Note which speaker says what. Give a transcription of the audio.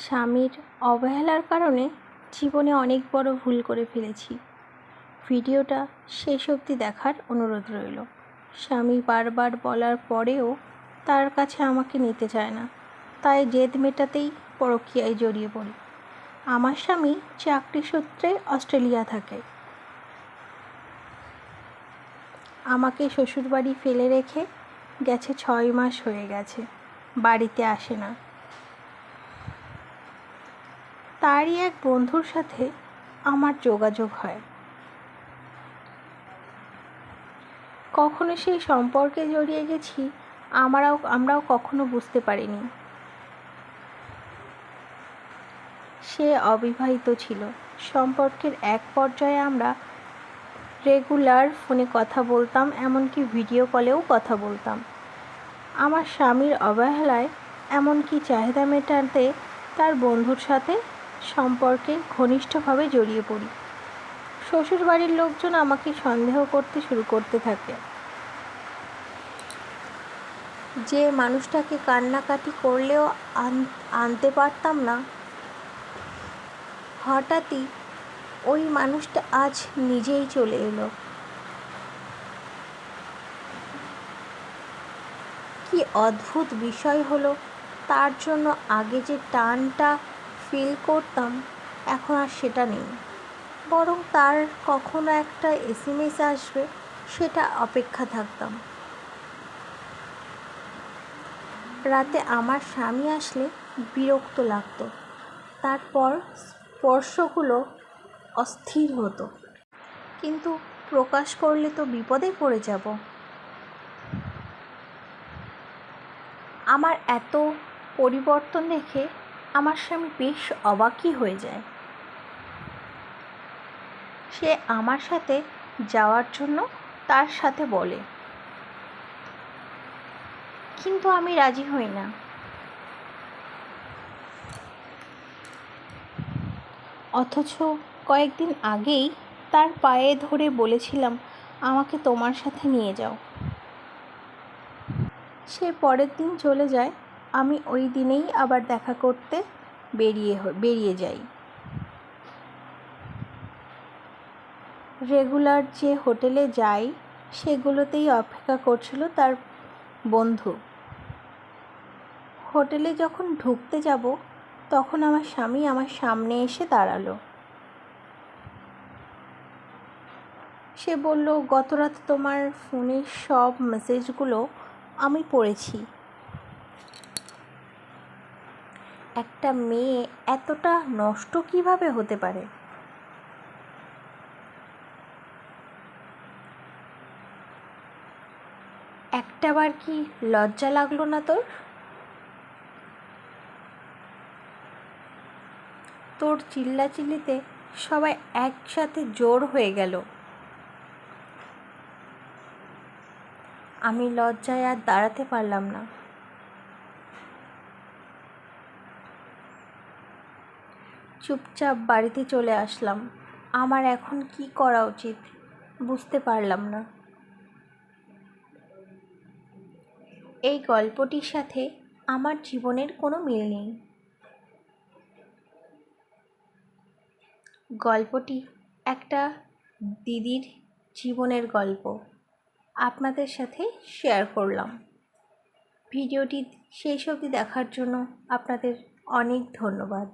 Speaker 1: স্বামীর অবহেলার কারণে জীবনে অনেক বড় ভুল করে ফেলেছি। ভিডিওটা শেষ অবধি দেখার অনুরোধ রইল। স্বামী বারবার বলার পরেও তার কাছে আমাকে নিতে চায় না, তাই জেদ মেটাতেই পরকীয়ায় জড়িয়ে পড়ি। আমার স্বামী চাকরি সূত্রে অস্ট্রেলিয়া থাকে। আমাকে শ্বশুরবাড়ি ফেলে রেখে গেছে 6 মাস হয়ে গেছে, বাড়িতে আসে না। তারই এক বন্ধুর সাথে আমার যোগাযোগ হয়। কখনো সেই সম্পর্কে জড়িয়ে গেছি আমরাও কখনো বুঝতে পারিনি। সে অবিবাহিত ছিল। সম্পর্কের এক পর্যায়ে আমরা রেগুলার ফোনে কথা বলতাম, এমনকি ভিডিও কলেও কথা বলতাম। আমার স্বামীর অবহেলায় এমনকি চাহিদা মেটাতে তার বন্ধুর সাথে সম্পর্কে ঘনিষ্ঠভাবে জড়িয়ে পড়ি। শ্বশুরবাড়ির লোকজন আমাকে সন্দেহ করতে শুরু করতে থাকে। যে মানুষটাকে কান্নাকাটি করলেও আনতে পারতাম না, হঠাৎই ওই মানুষটা আজ নিজেই চলে এলো। কি অদ্ভুত বিষয় হলো, তার জন্য আগে যে টানটা ফিল করতাম এখন আর সেটা নেই। বরং তার কখনো একটা SMS আসবে, সেটা অপেক্ষা থাকতাম। রাতে আমার স্বামী আসলে বিরক্ত লাগতো, তারপর স্পর্শগুলো অস্থির হতো, কিন্তু প্রকাশ করলে তো বিপদে পড়ে যাব। আমার এত পরিবর্তন দেখে আমার স্বামী বেশ অবাকই হয়ে যায়। সে আমার সাথে যাওয়ার জন্য তার সাথে বলে, কিন্তু আমি রাজি হই না। অথচ কয়েকদিন আগেই তার পায়ে ধরে বলেছিলাম, আমাকে তোমার সাথে নিয়ে যাও। সে পরের দিন চলে যায়। আমি ওই দিনেই আবার দেখা করতে বেরিয়ে যাই। রেগুলার যে হোটেলে যাই সেগুলোতেই অপেক্ষা করছিল তার বন্ধু। হোটেলে যখন ঢুকতে যাব তখন আমার স্বামী আমার সামনে এসে দাঁড়ালো। সে বলল, গত রাতে তোমার ফোনের সব মেসেজগুলো আমি পড়েছি। একটা মেয়ে এতটা নষ্ট কিভাবে হতে পারে? একটাবার কি লজ্জা লাগলো না তোর? তোর চিল্লাচিল্লিতে সবাই একসাথে জোর হয়ে গেল। আমি লজ্জায় আর দাঁড়াতে পারলাম না। চুপচাপ বাড়িতে চলে আসলাম। আমার এখন কি করা উচিত বুঝতে পারলাম না। এই গল্পটির সাথে আমার জীবনের কোনো মিল নেই। গল্পটি একটা দিদির জীবনের গল্প আপনাদের সাথে শেয়ার করলাম। ভিডিওটি শেষ অবধি দেখার জন্য আপনাদের অনেক ধন্যবাদ।